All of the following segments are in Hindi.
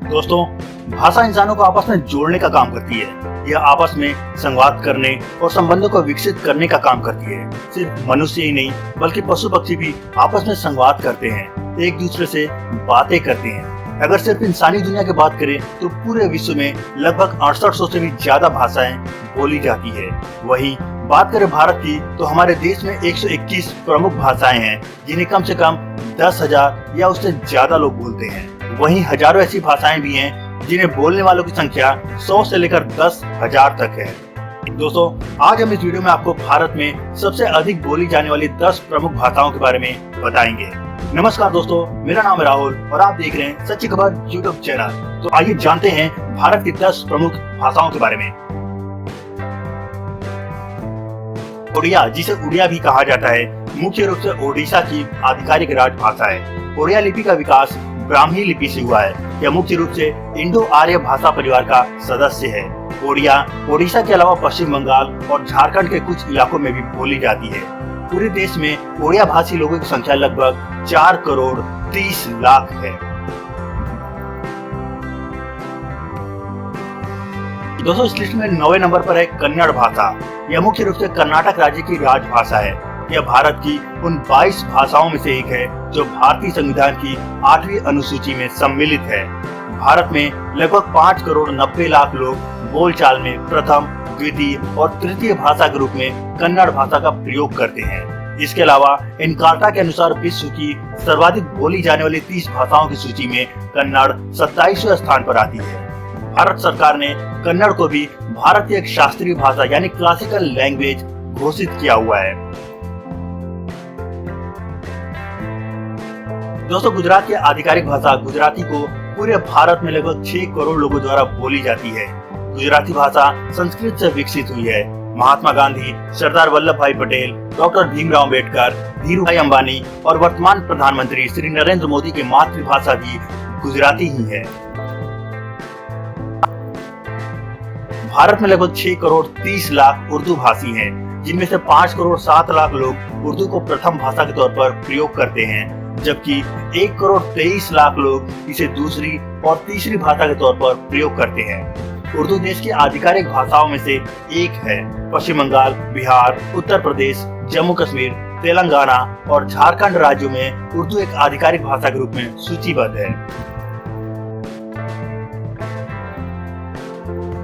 दोस्तों, भाषा इंसानों को आपस में जोड़ने का काम करती है। यह आपस में संवाद करने और संबंधों को विकसित करने का काम करती है। सिर्फ मनुष्य ही नहीं बल्कि पशु पक्षी भी आपस में संवाद करते हैं, एक दूसरे से बातें करते हैं। अगर सिर्फ इंसानी दुनिया की बात करें तो पूरे विश्व में लगभग 6800 से भी ज्यादा भाषाएं बोली जाती है। वहीं बात करें भारत की तो हमारे देश में 121 प्रमुख भाषाएं हैं, जिन्हें कम से कम 10,000 या उससे ज्यादा लोग बोलते हैं। वहीं हजारों ऐसी भाषाएं भी हैं जिन्हें बोलने वालों की संख्या 100 से लेकर 10,000 तक है। दोस्तों, आज हम इस वीडियो में आपको भारत में सबसे अधिक बोली जाने वाली 10 प्रमुख भाषाओं के बारे में बताएंगे। नमस्कार दोस्तों, मेरा नाम है राहुल और आप देख रहे हैं सच्ची खबर यूट्यूब चैनल। तो आइए जानते हैं भारत की 10 प्रमुख भाषाओं के बारे में। ओडिया, जिसे उड़िया भी कहा जाता है, मुख्य रूप से ओडिशा की आधिकारिक राजभाषा है। ओडिया लिपि का विकास ब्राह्मी लिपि से हुआ है। यह मुख्य रूप से इंडो आर्य भाषा परिवार का सदस्य है। ओडिया ओडिशा के अलावा पश्चिम बंगाल और झारखंड के कुछ इलाकों में भी बोली जाती है। पूरे देश में ओडिया भाषी लोगों की संख्या लगभग 4 करोड़ 30 लाख है। दोस्तों, इस लिस्ट में 9वें नंबर पर है कन्नड़ भाषा। यह मुख्य रूप से कर्नाटक राज्य की राजभाषा है। यह भारत की उन 22 भाषाओं में से एक है जो भारतीय संविधान की 8वीं अनुसूची में सम्मिलित है। भारत में लगभग 5 करोड़ 90 लाख लोग बोलचाल में प्रथम, द्वितीय और तृतीय भाषा के रूप में कन्नड़ भाषा का प्रयोग करते हैं। इसके अलावा इनकार्टा के अनुसार विश्व की सर्वाधिक बोली जाने वाली 30 भाषाओं की सूची में कन्नड़ 27वें स्थान पर आती है। भारत सरकार ने कन्नड़ को भी भारत की एक शास्त्रीय भाषा यानी क्लासिकल लैंग्वेज घोषित किया हुआ है। दोस्तों, गुजरात की आधिकारिक भाषा गुजराती को पूरे भारत में लगभग 6 करोड़ लोगों द्वारा बोली जाती है। गुजराती भाषा संस्कृत से विकसित हुई है। महात्मा गांधी, सरदार वल्लभ भाई पटेल, डॉक्टर भीमराव अम्बेडकर, धीरूभाई अंबानी और वर्तमान प्रधानमंत्री श्री नरेंद्र मोदी की मातृभाषा भी गुजराती ही है। भारत में लगभग 6 करोड़ 30 लाख उर्दू भाषी हैं, जिनमें से 5 करोड़ 7 लाख लोग उर्दू को प्रथम भाषा के तौर पर प्रयोग करते हैं, जबकि 1 करोड़ 23 लाख लोग इसे दूसरी और तीसरी भाषा के तौर पर प्रयोग करते हैं। उर्दू देश की आधिकारिक भाषाओं में से एक है। पश्चिम बंगाल, बिहार, उत्तर प्रदेश, जम्मू कश्मीर, तेलंगाना और झारखंड राज्यों में उर्दू एक आधिकारिक भाषा के रूप में सूचीबद्ध है।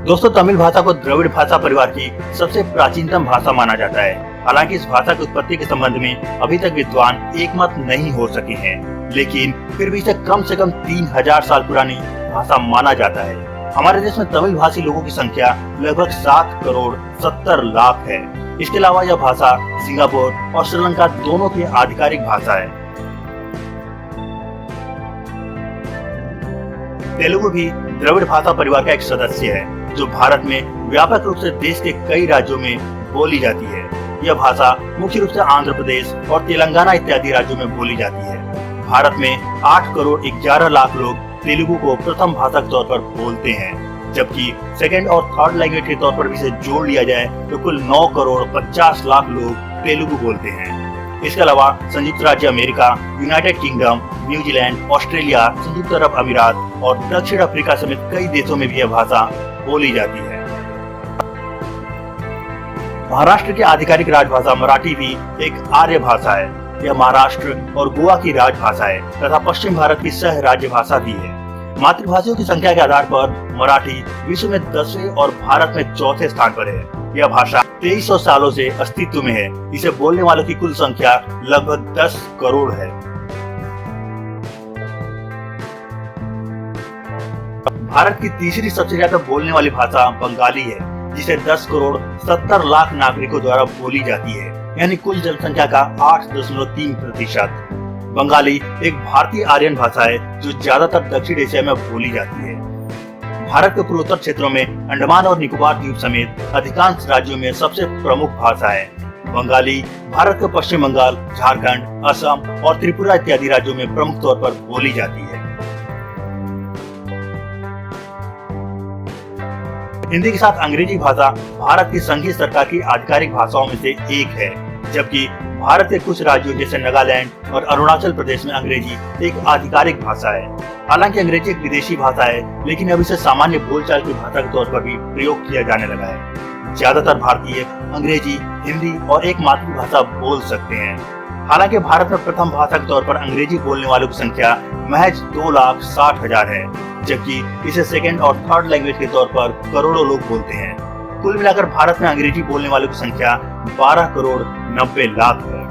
दोस्तों, तमिल भाषा को द्रविड़ भाषा परिवार की सबसे प्राचीनतम भाषा माना जाता है। हालांकि इस भाषा की उत्पत्ति के संबंध में अभी तक विद्वान एकमत नहीं हो सके हैं, लेकिन फिर भी इसे कम से कम 3000 साल पुरानी भाषा माना जाता है। हमारे देश में तमिल भाषी लोगों की संख्या लगभग 7 करोड़ 70 लाख है। इसके अलावा यह भाषा सिंगापुर और श्रीलंका दोनों की आधिकारिक भाषा है। तेलुगु भी द्रविड़ भाषा परिवार का एक सदस्य है, जो भारत में व्यापक रूप से देश के कई राज्यों में बोली जाती है। यह भाषा मुख्य रूप से आंध्र प्रदेश और तेलंगाना इत्यादि राज्यों में बोली जाती है। भारत में 8 करोड़ 11 लाख लोग तेलुगु को प्रथम भाषा के तौर पर बोलते हैं, जबकि सेकेंड और थर्ड लैंग्वेज के तौर पर भी इसे जोड़ लिया जाए तो कुल 9 करोड़ 50 लाख लोग तेलुगु बोलते हैं। इसके अलावा संयुक्त राज्य America, United kingdom, New Zealand, Australia, संयुक्त अरब अमीरात और दक्षिण अफ्रीका समेत कई देशों में भी यह भाषा बोली जाती है। महाराष्ट्र की आधिकारिक राजभाषा मराठी भी एक आर्य भाषा है। यह महाराष्ट्र और गोवा की राजभाषा है तथा पश्चिम भारत की सह राज्य भाषा भी है। मातृभाषियों की संख्या के आधार पर मराठी विश्व में 10वें और भारत में 4थे स्थान पर है। यह भाषा 2300 सालों से अस्तित्व में है। इसे बोलने वालों की कुल संख्या लगभग 10 करोड़ है। भारत की तीसरी सबसे ज्यादा बोलने वाली भाषा बंगाली है, जिसे 10 करोड़ 70 लाख नागरिकों द्वारा बोली जाती है, यानी कुल जनसंख्या का 8.3%। बंगाली एक भारतीय आर्यन भाषा है जो ज्यादातर दक्षिण एशिया में बोली जाती है। भारत के पूर्वोत्तर क्षेत्रों में अंडमान और निकोबार द्वीप समेत अधिकांश राज्यों में सबसे प्रमुख भाषा है। बंगाली भारत के पश्चिम बंगाल, झारखंड, असम और त्रिपुरा इत्यादि राज्यों में प्रमुख तौर पर बोली जाती है। हिंदी के साथ अंग्रेजी भाषा भारत की संघीय सरकार की आधिकारिक भाषाओं में से एक है, जबकि भारत के कुछ राज्यों जैसे नागालैंड और अरुणाचल प्रदेश में अंग्रेजी एक आधिकारिक भाषा है। हालांकि अंग्रेजी एक विदेशी भाषा है, लेकिन अब इसे सामान्य बोलचाल की भाषा के तौर पर भी प्रयोग किया जाने लगा है। ज्यादातर भारतीय अंग्रेजी, हिंदी और एक मातृभाषा बोल सकते हैं। हालांकि भारत में प्रथम भाषा के तौर पर अंग्रेजी बोलने वालों की संख्या महज 2,60,000 है, जबकि इसे सेकेंड और थर्ड लैंग्वेज के तौर पर करोड़ों लोग बोलते हैं। कुल मिलाकर भारत में अंग्रेजी बोलने वालों की संख्या 12,90,00,000 है।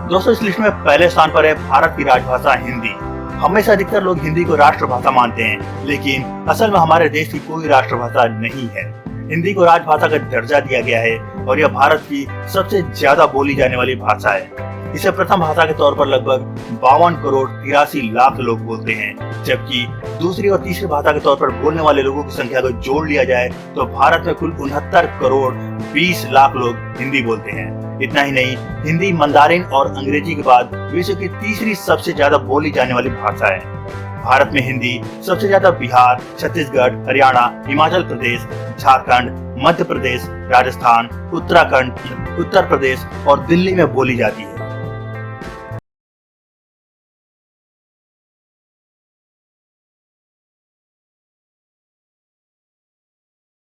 दोस्तों, इस लिस्ट में पहले स्थान पर है भारत की राजभाषा हिंदी। हमेशा अधिकतर लोग हिंदी को राष्ट्रभाषा मानते हैं, लेकिन असल में हमारे देश की कोई राष्ट्रभाषा नहीं है। हिंदी को राजभाषा का दर्जा दिया गया है और यह भारत की सबसे ज्यादा बोली जाने वाली भाषा है। इसे प्रथम भाषा के तौर पर लगभग 52,83,00,000 लोग बोलते हैं, जबकि दूसरी और तीसरी भाषा के तौर पर बोलने वाले लोगों की संख्या को जोड़ लिया जाए तो भारत में कुल 69,20,00,000 लोग हिंदी बोलते हैं। इतना ही नहीं, हिंदी मंदारिन और अंग्रेजी के बाद विश्व की तीसरी सबसे ज्यादा बोली जाने वाली भाषा है। भारत में हिंदी सबसे ज्यादा बिहार, छत्तीसगढ़, हरियाणा, हिमाचल प्रदेश, झारखंड, मध्य प्रदेश, राजस्थान, उत्तराखंड, उत्तर प्रदेश और दिल्ली में बोली जाती है।